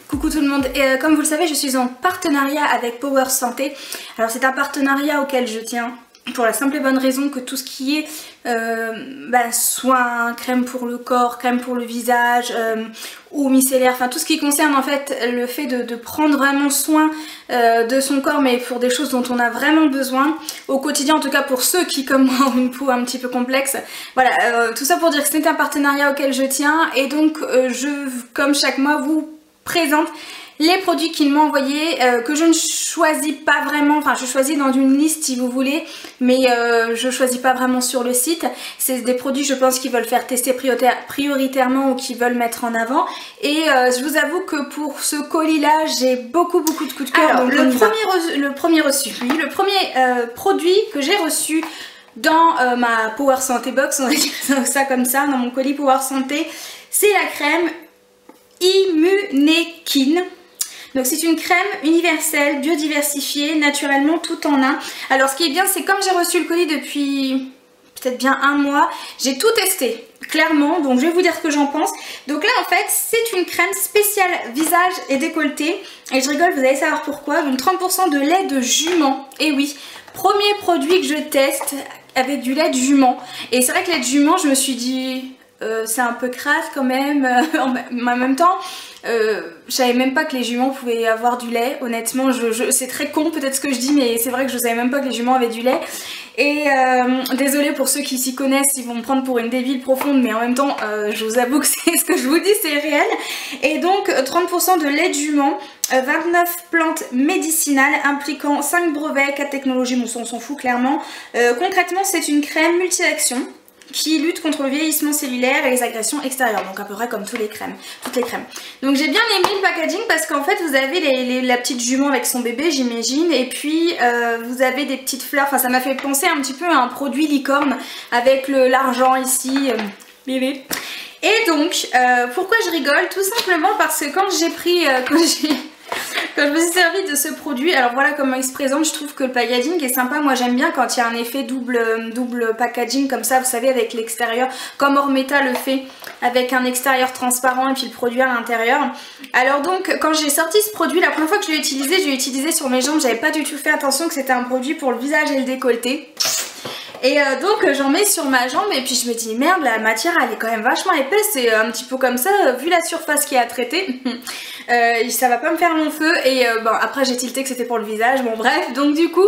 Coucou tout le monde, et comme vous le savez, je suis en partenariat avec Power Santé. Alors c'est un partenariat auquel je tiens pour la simple et bonne raison que tout ce qui est soins, crème pour le corps, crème pour le visage, eau micellaire, enfin tout ce qui concerne en fait le fait de prendre vraiment soin de son corps, mais pour des choses dont on a vraiment besoin au quotidien, en tout cas pour ceux qui comme moi ont une peau un petit peu complexe. Voilà, tout ça pour dire que c'est un partenariat auquel je tiens, et donc je, comme chaque mois, vous présente les produits qu'il m'a envoyés, que je ne choisis pas vraiment, enfin je choisis dans une liste si vous voulez, mais je choisis pas vraiment sur le site. C'est des produits je pense qu'ils veulent faire tester prioritairement ou qu'ils veulent mettre en avant, et je vous avoue que pour ce colis là j'ai beaucoup de coups de cœur. Alors le premier produit que j'ai reçu dans ma Power Santé Box, on va dire ça comme ça, dans mon colis Power Santé, c'est la crème Immunekin. Donc c'est une crème universelle, biodiversifiée, naturellement tout en un. Alors ce qui est bien, c'est comme j'ai reçu le colis depuis peut-être bien un mois, j'ai tout testé, clairement, donc je vais vous dire ce que j'en pense. Donc là en fait c'est une crème spéciale visage et décolleté, et je rigole, vous allez savoir pourquoi. Donc 30% de lait de jument, et oui, premier produit que je teste avec du lait de jument. Et c'est vrai que lait de jument, je me suis dit... c'est un peu crasse quand même, en même temps je savais même pas que les juments pouvaient avoir du lait, honnêtement. C'est très con peut-être ce que je dis, mais c'est vrai que je savais même pas que les juments avaient du lait. Et désolée pour ceux qui s'y connaissent, ils vont me prendre pour une débile profonde, mais en même temps je vous avoue que c'est ce que je vous dis, c'est réel. Et donc 30% de lait de jument, 29 plantes médicinales impliquant 5 brevets, 4 technologies, bon ça on s'en fout clairement. Concrètement c'est une crème multi-action qui lutte contre le vieillissement cellulaire et les agressions extérieures, donc à peu près comme toutes les crèmes. Donc j'ai bien aimé le packaging parce qu'en fait vous avez la petite jument avec son bébé, j'imagine, et puis vous avez des petites fleurs, enfin ça m'a fait penser un petit peu à un produit licorne avec l'argent ici, bébé. Et donc pourquoi je rigole? Tout simplement parce que quand j'ai pris, quand je me suis servi de ce produit, alors voilà comment il se présente, je trouve que le packaging est sympa. Moi j'aime bien quand il y a un effet double packaging comme ça, vous savez, avec l'extérieur, comme Ormeta le fait, avec un extérieur transparent et puis le produit à l'intérieur. Alors donc quand j'ai sorti ce produit, la première fois que je l'ai utilisé sur mes jambes, j'avais pas du tout fait attention que c'était un produit pour le visage et le décolleté. Et donc j'en mets sur ma jambe et puis je me dis merde, la matière elle est quand même vachement épaisse, c'est un petit peu comme ça, vu la surface qui est à traiter, ça va pas me faire long feu. Et bon après j'ai tilté que c'était pour le visage, bon bref, donc du coup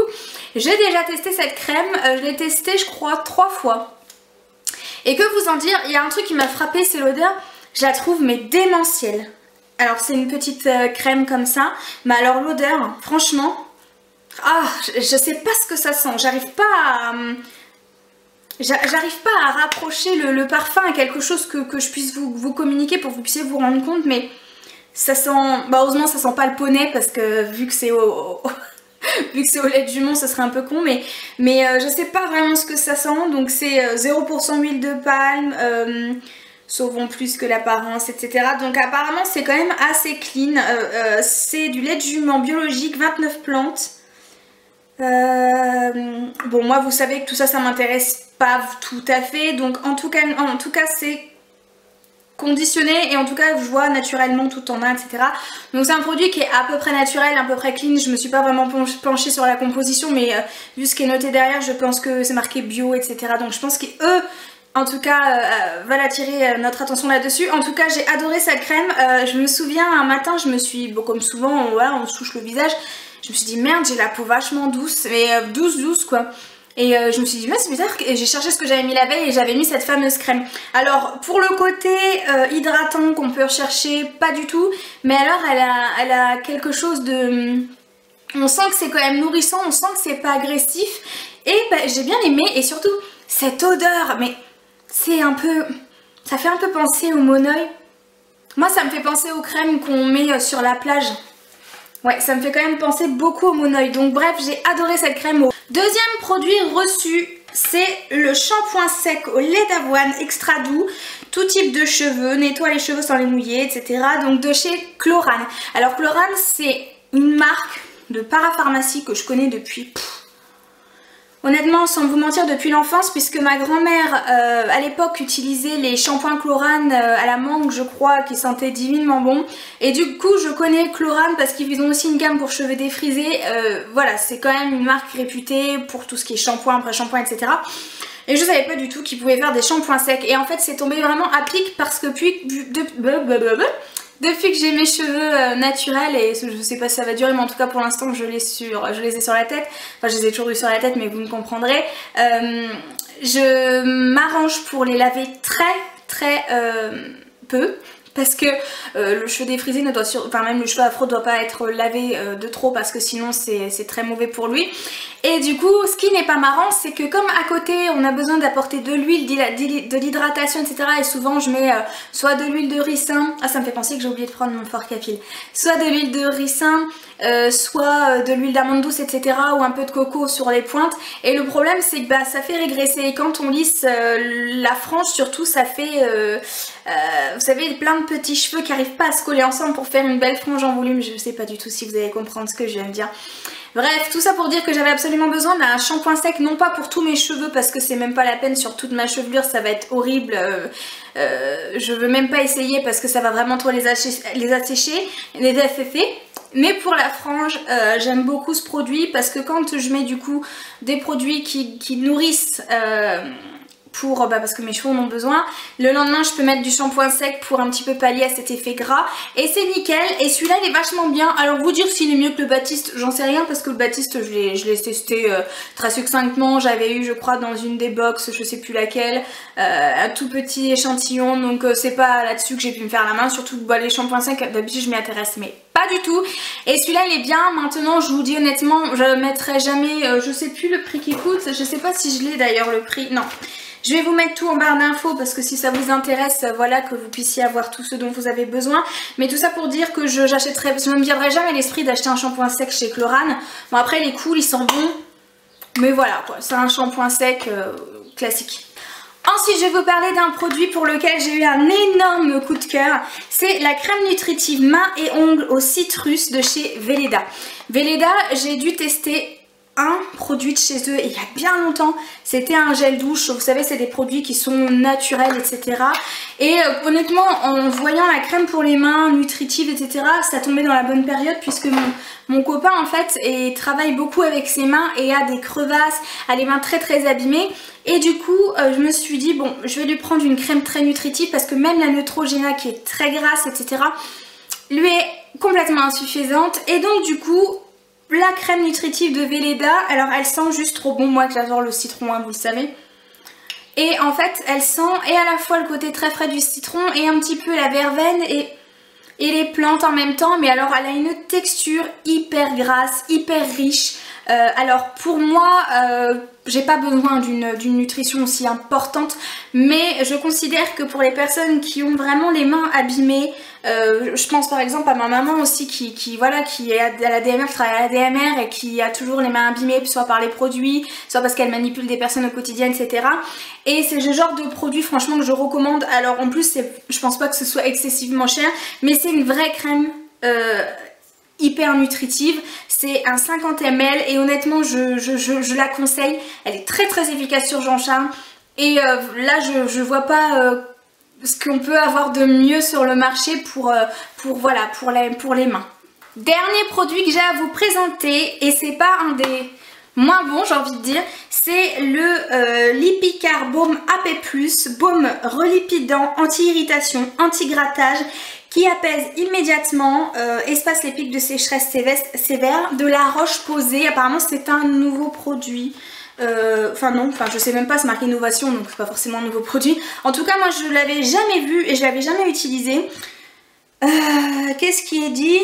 j'ai déjà testé cette crème, je l'ai testée je crois 3 fois. Et que vous en dire, il y a un truc qui m'a frappé, c'est l'odeur, je la trouve mais démentielle. Alors c'est une petite crème comme ça, mais alors l'odeur, franchement, je sais pas ce que ça sent, j'arrive pas à rapprocher le parfum à quelque chose que je puisse vous communiquer pour que vous puissiez vous rendre compte, mais ça sent, heureusement ça sent pas le poney parce que vu que c'est vu que c'est au lait de jument ce serait un peu con, mais je sais pas vraiment ce que ça sent. Donc c'est 0% huile de palme, sauvons plus que l'apparence, etc. Donc apparemment c'est quand même assez clean, c'est du lait de jument biologique, 29 plantes. Bon moi vous savez que tout ça m'intéresse pas tout à fait, donc en tout cas c'est conditionné et en tout cas je vois naturellement tout en un, etc. Donc c'est un produit qui est à peu près naturel, à peu près clean. Je me suis pas vraiment penchée sur la composition, mais vu ce qui est noté derrière, je pense que c'est marqué bio, etc. Donc je pense qu'eux en tout cas veulent attirer notre attention là-dessus. En tout cas j'ai adoré cette crème. Je me souviens un matin, je me suis, bon comme souvent voilà, on se touche le visage, je me suis dit merde, j'ai la peau vachement douce, mais douce quoi. Et je me suis dit mais c'est bizarre, et j'ai cherché ce que j'avais mis la veille et j'avais mis cette fameuse crème. Alors pour le côté hydratant qu'on peut rechercher, pas du tout, mais alors elle a quelque chose de... On sent que c'est quand même nourrissant, on sent que c'est pas agressif, et j'ai bien aimé, et surtout cette odeur, mais c'est un peu... ça fait un peu penser au Monoi. Moi ça me fait penser aux crèmes qu'on met sur la plage. Ouais, ça me fait quand même penser beaucoup au Monoi. Donc bref, j'ai adoré cette crème. Deuxième produit reçu, c'est le shampoing sec au lait d'avoine extra doux, tout type de cheveux, nettoie les cheveux sans les mouiller, etc. Donc de chez Chlorane. Alors Chlorane, c'est une marque de parapharmacie que je connais depuis... honnêtement, sans vous mentir, depuis l'enfance, puisque ma grand-mère, à l'époque, utilisait les shampoings Chlorane à la mangue, je crois, qui sentaient divinement bon. Et du coup, je connais Chlorane parce qu'ils ont aussi une gamme pour cheveux défrisés. Voilà, c'est quand même une marque réputée pour tout ce qui est shampoing, après-shampoing, etc. Et je savais pas du tout qu'ils pouvaient faire des shampoings secs. Et en fait, c'est tombé vraiment à pic parce que depuis que j'ai mes cheveux naturels, et je sais pas si ça va durer, mais en tout cas pour l'instant je les ai sur la tête, enfin je les ai toujours eu sur la tête mais vous me comprendrez, je m'arrange pour les laver très peu. Parce que le cheveu défrisé ne doit enfin même le cheveu afro doit pas être lavé de trop parce que sinon c'est très mauvais pour lui. Et du coup ce qui n'est pas marrant c'est que comme à côté on a besoin d'apporter de l'huile, de l'hydratation, etc. Et souvent je mets soit de l'huile de ricin, ah ça me fait penser que j'ai oublié de prendre mon fork à fil, soit de l'huile de ricin, soit de l'huile d'amande douce, etc. ou un peu de coco sur les pointes. Et le problème c'est que bah, ça fait régresser et quand on lisse la frange surtout ça fait vous savez plein de petits cheveux qui n'arrivent pas à se coller ensemble pour faire une belle frange en volume. Je sais pas du tout si vous allez comprendre ce que je viens de dire. Bref, tout ça pour dire que j'avais absolument besoin d'un shampoing sec, non pas pour tous mes cheveux parce que c'est même pas la peine sur toute ma chevelure, ça va être horrible. Je veux même pas essayer parce que ça va vraiment trop les assécher, les déféfer. Mais pour la frange, j'aime beaucoup ce produit parce que quand je mets du coup des produits qui nourrissent... parce que mes cheveux en ont besoin. Le lendemain je peux mettre du shampoing sec pour un petit peu pallier à cet effet gras et c'est nickel. Et celui-là il est vachement bien. Alors vous dire s'il est mieux que le Baptiste, j'en sais rien parce que le Baptiste je l'ai testé très succinctement. J'avais eu je crois dans une des box, je sais plus laquelle, un tout petit échantillon, donc c'est pas là-dessus que j'ai pu me faire la main. Surtout bah, les shampoings secs d'habitude je m'y intéresse mais pas du tout. Et celui-là il est bien. Maintenant je vous dis honnêtement je mettrai jamais, je sais plus le prix qu'il coûte, je sais pas si je l'ai d'ailleurs le prix, non. Je vais vous mettre tout en barre d'infos parce que si ça vous intéresse, voilà, que vous puissiez avoir tout ce dont vous avez besoin. Mais tout ça pour dire que je ne me viendrai jamais à l'esprit d'acheter un shampoing sec chez Chlorane. Bon après il est cool, il sent bon. Mais voilà quoi, c'est un shampoing sec classique. Ensuite je vais vous parler d'un produit pour lequel j'ai eu un énorme coup de cœur. C'est la crème nutritive mains et ongles au citrus de chez Weleda. Weleda, j'ai dû tester un produit de chez eux il y a bien longtemps. C'était un gel douche, vous savez c'est des produits qui sont naturels, etc. Et honnêtement en voyant la crème pour les mains nutritive, etc. ça tombait dans la bonne période puisque mon copain en fait travaille beaucoup avec ses mains et a des crevasses, a les mains très abîmées. Et du coup je me suis dit bon je vais lui prendre une crème très nutritive parce que même la Neutrogena qui est très grasse, etc. lui est complètement insuffisante. Et donc du coup la crème nutritive de Weleda, alors elle sent juste trop bon, moi que j'adore le citron, hein, vous le savez. Et en fait elle sent et à la fois le côté très frais du citron et un petit peu la verveine et les plantes en même temps. Mais alors elle a une texture hyper grasse, hyper riche. Alors pour moi j'ai pas besoin d'une nutrition aussi importante, mais je considère que pour les personnes qui ont vraiment les mains abîmées, je pense par exemple à ma maman aussi qui est à la DMR, qui travaille à la DMR et qui a toujours les mains abîmées, soit par les produits, soit parce qu'elle manipule des personnes au quotidien, etc. Et c'est le genre de produit franchement que je recommande. Alors en plus je pense pas que ce soit excessivement cher, mais c'est une vraie crème hyper nutritive. C'est un 50 ml et honnêtement je la conseille. Elle est très efficace sur Jean-Charles. Et là je vois pas ce qu'on peut avoir de mieux sur le marché pour les mains. Dernier produit que j'ai à vous présenter, et c'est pas un des moins bons j'ai envie de dire, c'est le Lipicar Baume AP+, baume relipidant, anti-irritation, anti-grattage, qui apaise immédiatement, espace les pics de sécheresse sévère, de la Roche-Posay. Apparemment c'est un nouveau produit. Je sais même pas, c'est marqué innovation donc c'est pas forcément un nouveau produit. En tout cas moi je l'avais jamais vu et je l'avais jamais utilisé. Qu'est-ce qui est dit?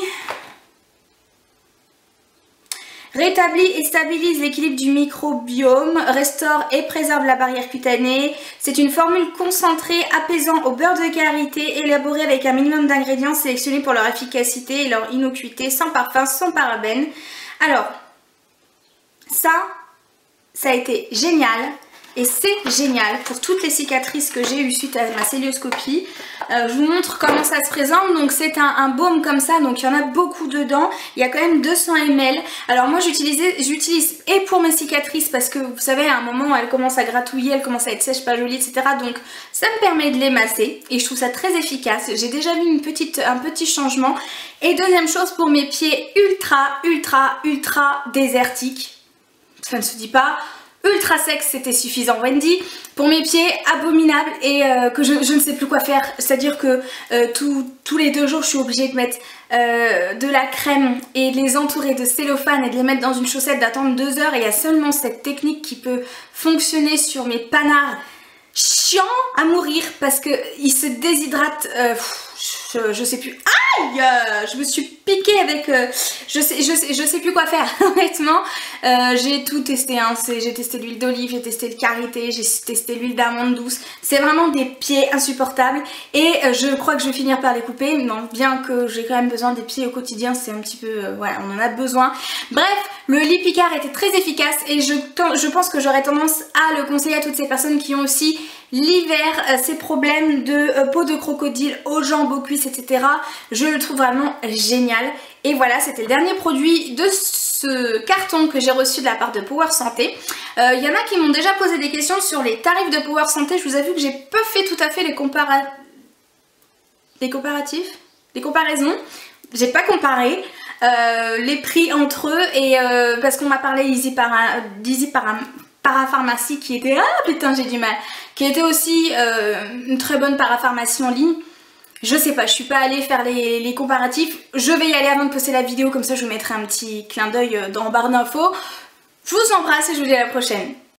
Rétablit et stabilise l'équilibre du microbiome, restaure et préserve la barrière cutanée. C'est une formule concentrée apaisant au beurre de karité, élaborée avec un minimum d'ingrédients sélectionnés pour leur efficacité et leur innocuité, sans parfum, sans parabènes. Alors, ça a été génial. et c'est génial pour toutes les cicatrices que j'ai eues suite à ma cœlioscopie. Je vous montre comment ça se présente. Donc c'est un baume comme ça, donc il y en a beaucoup dedans. Il y a quand même 200 ml. Alors moi j'utilise et pour mes cicatrices parce que vous savez à un moment elles commencent à gratouiller, elles commencent à être sèches, pas jolies, etc. Donc ça me permet de les masser et je trouve ça très efficace. J'ai déjà vu un petit changement. Et deuxième chose, pour mes pieds ultra désertiques, ça ne se dit pas. Ultra sec, c'était suffisant Wendy. Pour mes pieds, abominable et que je ne sais plus quoi faire. C'est-à-dire que tous les 2 jours, je suis obligée de mettre de la crème et de les entourer de cellophane et de les mettre dans une chaussette, d'attendre 2 heures. Et il y a seulement cette technique qui peut fonctionner sur mes panards chiants à mourir parce qu'ils se déshydratent. Je sais plus. Aïe, je me suis piquée avec. Je sais plus quoi faire, honnêtement. J'ai tout testé. Hein. J'ai testé l'huile d'olive, j'ai testé le karité, j'ai testé l'huile d'amande douce. C'est vraiment des pieds insupportables. Et je crois que je vais finir par les couper. Non, bien que j'ai quand même besoin des pieds au quotidien, c'est un petit peu. Voilà, on en a besoin. Bref, le Lip Picard était très efficace et je pense que j'aurais tendance à le conseiller à toutes ces personnes qui ont aussi l'hiver ces problèmes de peau de crocodile aux jambes, aux cuisses, etc. Je le trouve vraiment génial. Et voilà, c'était le dernier produit de ce carton que j'ai reçu de la part de Power Santé. Il y en a qui m'ont déjà posé des questions sur les tarifs de Power Santé. Je vous avoue que j'ai pas fait tout à fait les comparaisons. J'ai pas comparé les prix entre eux et parce qu'on m'a parlé d'Easy Parapharmacie qui était... Ah putain, j'ai du mal. Qui était aussi une très bonne parapharmacie en ligne. Je sais pas, je suis pas allée faire les comparatifs. Je vais y aller avant de poster la vidéo, comme ça je vous mettrai un petit clin d'œil dans barre d'infos. Je vous embrasse et je vous dis à la prochaine.